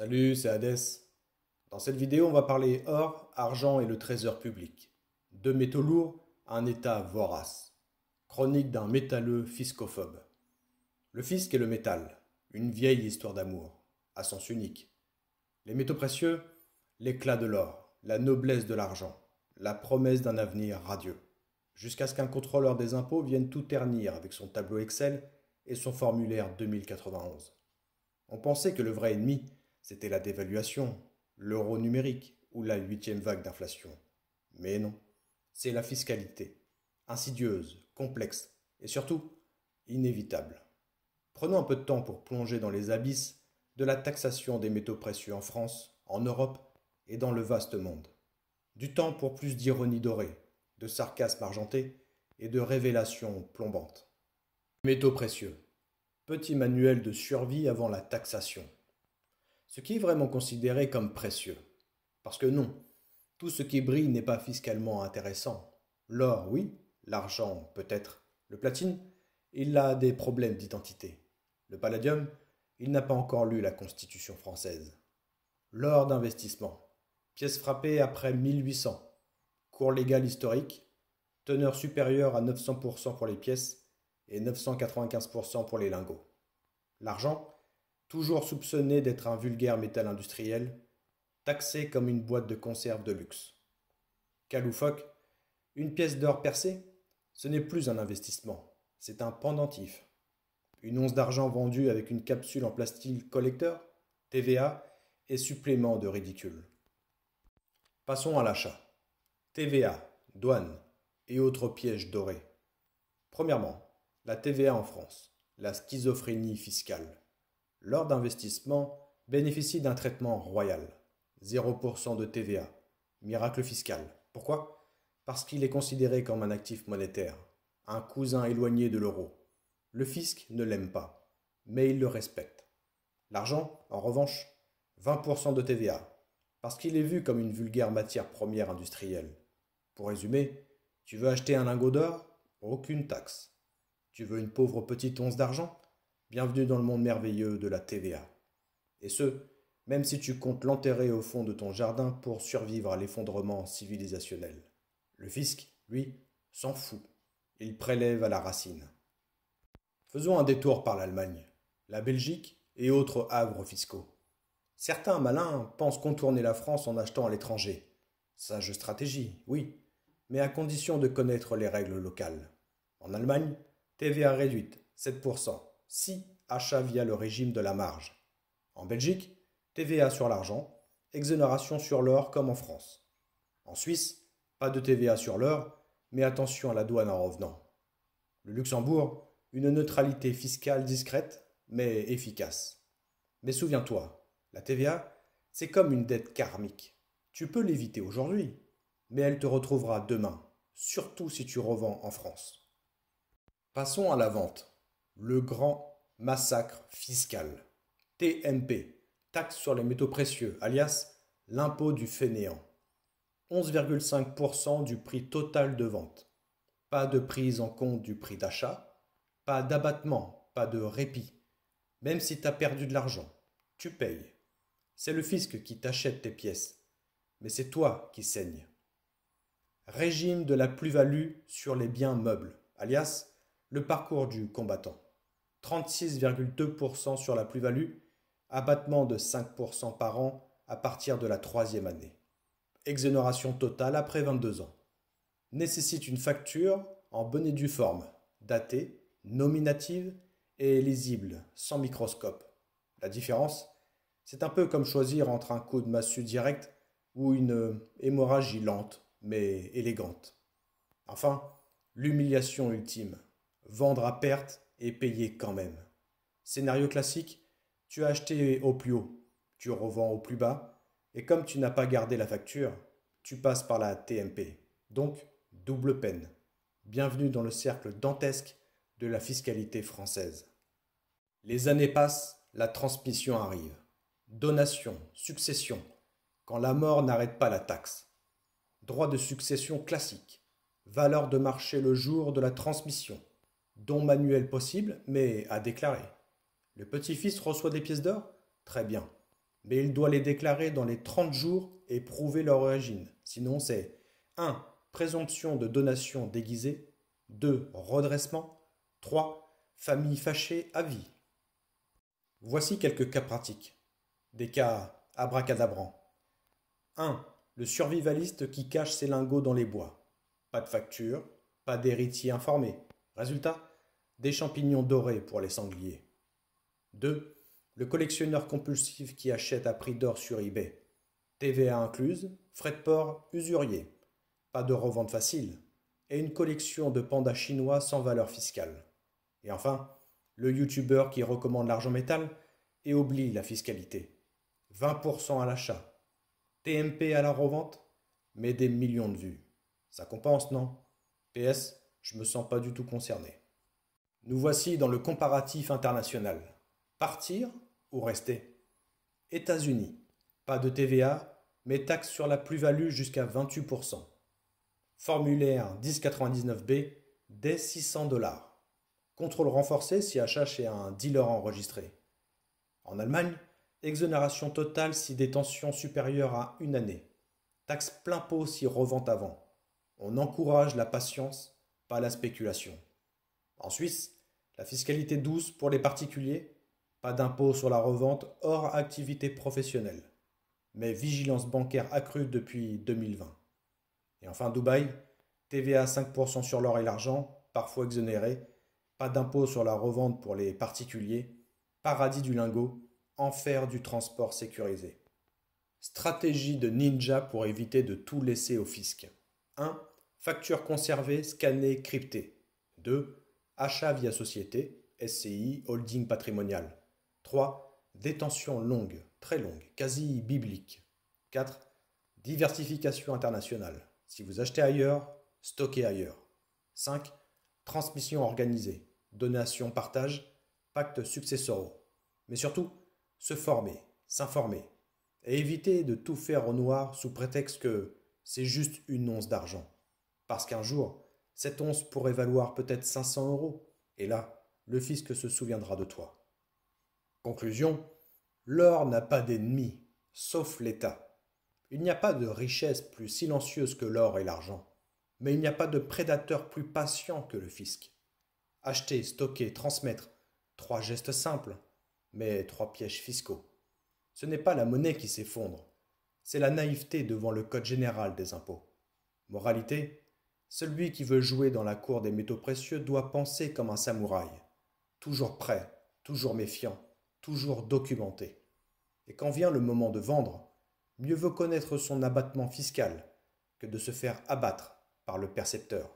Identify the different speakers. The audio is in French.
Speaker 1: Salut, c'est Hadès. Dans cette vidéo, on va parler or, argent et le trésor public. Deux métaux lourds, un état vorace. Chronique d'un métalleux fiscophobe. Le fisc et le métal, une vieille histoire d'amour, à sens unique. Les métaux précieux, l'éclat de l'or, la noblesse de l'argent, la promesse d'un avenir radieux. Jusqu'à ce qu'un contrôleur des impôts vienne tout ternir avec son tableau Excel et son formulaire 2091. On pensait que le vrai ennemi, c'était la dévaluation, l'euro numérique ou la huitième vague d'inflation. Mais non, c'est la fiscalité, insidieuse, complexe et surtout inévitable. Prenons un peu de temps pour plonger dans les abysses de la taxation des métaux précieux en France, en Europe et dans le vaste monde. Du temps pour plus d'ironie dorée, de sarcasme argenté et de révélations plombantes. Métaux précieux. Petit manuel de survie avant la taxation. Ce qui est vraiment considéré comme précieux. Parce que non, tout ce qui brille n'est pas fiscalement intéressant. L'or, oui, l'argent, peut-être. Le platine, il a des problèmes d'identité. Le palladium, il n'a pas encore lu la Constitution française. L'or d'investissement. Pièce frappée après 1800. Cours légal historique. Teneur supérieure à 900% pour les pièces et 995% pour les lingots. L'argent, toujours soupçonné d'être un vulgaire métal industriel, taxé comme une boîte de conserve de luxe. Caloufoque, une pièce d'or percée, ce n'est plus un investissement, c'est un pendentif. Une once d'argent vendue avec une capsule en plastique collecteur, TVA et supplément de ridicule. Passons à l'achat. TVA, douane et autres pièges dorés. Premièrement, la TVA en France, la schizophrénie fiscale. L'or d'investissement bénéficie d'un traitement royal. 0% de TVA. Miracle fiscal. Pourquoi? Parce qu'il est considéré comme un actif monétaire, un cousin éloigné de l'euro. Le fisc ne l'aime pas, mais il le respecte. L'argent, en revanche, 20% de TVA, parce qu'il est vu comme une vulgaire matière première industrielle. Pour résumer, tu veux acheter un lingot d'or? Aucune taxe. Tu veux une pauvre petite once d'argent? Bienvenue dans le monde merveilleux de la TVA. Et ce, même si tu comptes l'enterrer au fond de ton jardin pour survivre à l'effondrement civilisationnel. Le fisc, lui, s'en fout. Il prélève à la racine. Faisons un détour par l'Allemagne, la Belgique et autres havres fiscaux. Certains malins pensent contourner la France en achetant à l'étranger. Sage stratégie, oui, mais à condition de connaître les règles locales. En Allemagne, TVA réduite, 7%, si achat via le régime de la marge. En Belgique, TVA sur l'argent, exonération sur l'or comme en France. En Suisse, pas de TVA sur l'or, mais attention à la douane en revenant. Le Luxembourg, une neutralité fiscale discrète, mais efficace. Mais souviens-toi, la TVA, c'est comme une dette karmique. Tu peux l'éviter aujourd'hui, mais elle te retrouvera demain, surtout si tu revends en France. Passons à la vente. Le grand massacre fiscal. TMP, taxe sur les métaux précieux, alias l'impôt du fainéant. 11,5% du prix total de vente. Pas de prise en compte du prix d'achat, pas d'abattement, pas de répit. Même si tu as perdu de l'argent, tu payes. C'est le fisc qui t'achète tes pièces, mais c'est toi qui saignes. Régime de la plus-value sur les biens meubles, alias le parcours du combattant. 36,2% sur la plus-value, abattement de 5% par an à partir de la troisième année. Exonération totale après 22 ans. Nécessite une facture en bonne et due forme, datée, nominative et lisible, sans microscope. La différence, c'est un peu comme choisir entre un coup de massue direct ou une hémorragie lente, mais élégante. Enfin, l'humiliation ultime. Vendre à perte et payer quand même. Scénario classique, tu as acheté au plus haut, tu revends au plus bas, et comme tu n'as pas gardé la facture, tu passes par la TMP. Donc, double peine. Bienvenue dans le cercle dantesque de la fiscalité française. Les années passent, la transmission arrive. Donation, succession, quand la mort n'arrête pas la taxe. Droit de succession classique. Valeur de marché le jour de la transmission. Don manuel possible, mais à déclarer. Le petit-fils reçoit des pièces d'or? Très bien. mais il doit les déclarer dans les 30 jours et prouver leur origine. Sinon, c'est 1. Présomption de donation déguisée. 2. Redressement. 3. Famille fâchée à vie. Voici quelques cas pratiques. Des cas abracadabrants. 1. Le survivaliste qui cache ses lingots dans les bois. Pas de facture, pas d'héritier informé. Résultat, des champignons dorés pour les sangliers. 2. Le collectionneur compulsif qui achète à prix d'or sur eBay. TVA incluse, frais de port, usurier. Pas de revente facile. Et une collection de pandas chinois sans valeur fiscale. Et enfin, le youtubeur qui recommande l'argent métal et oublie la fiscalité. 20% à l'achat. TMP à la revente, mais des millions de vues. Ça compense, non? PS, je me sens pas du tout concerné. Nous voici dans le comparatif international. Partir ou rester? États-Unis. Pas de TVA, mais taxe sur la plus-value jusqu'à 28%. Formulaire 1099B, dès 600 $. Contrôle renforcé si achat chez un dealer enregistré. En Allemagne, exonération totale si détention supérieure à 1 année. Taxe plein pot si revente avant. On encourage la patience, pas la spéculation. En Suisse, la fiscalité douce pour les particuliers, pas d'impôt sur la revente hors activité professionnelle, mais vigilance bancaire accrue depuis 2020. Et enfin Dubaï, TVA 5% sur l'or et l'argent, parfois exonéré, pas d'impôt sur la revente pour les particuliers, paradis du lingot, enfer du transport sécurisé. Stratégie de ninja pour éviter de tout laisser au fisc. 1. Facture conservée, scannée, cryptée. 2. Achat via société, SCI, holding patrimonial. 3. Détention longue, très longue, quasi biblique. 4. Diversification internationale. Si vous achetez ailleurs, stockez ailleurs. 5. Transmission organisée, donation, partage, pacte successoraux. Mais surtout, se former, s'informer. Et éviter de tout faire au noir sous prétexte que c'est juste une once d'argent. Parce qu'un jour, cette once pourrait valoir peut-être 500 €. Et là, le fisc se souviendra de toi. Conclusion, l'or n'a pas d'ennemi, sauf l'État. Il n'y a pas de richesse plus silencieuse que l'or et l'argent. Mais il n'y a pas de prédateur plus patient que le fisc. Acheter, stocker, transmettre, 3 gestes simples, mais 3 pièges fiscaux. Ce n'est pas la monnaie qui s'effondre, c'est la naïveté devant le code général des impôts. Moralité, celui qui veut jouer dans la cour des métaux précieux doit penser comme un samouraï, toujours prêt, toujours méfiant, toujours documenté. Et quand vient le moment de vendre, mieux vaut connaître son abattement fiscal que de se faire abattre par le percepteur.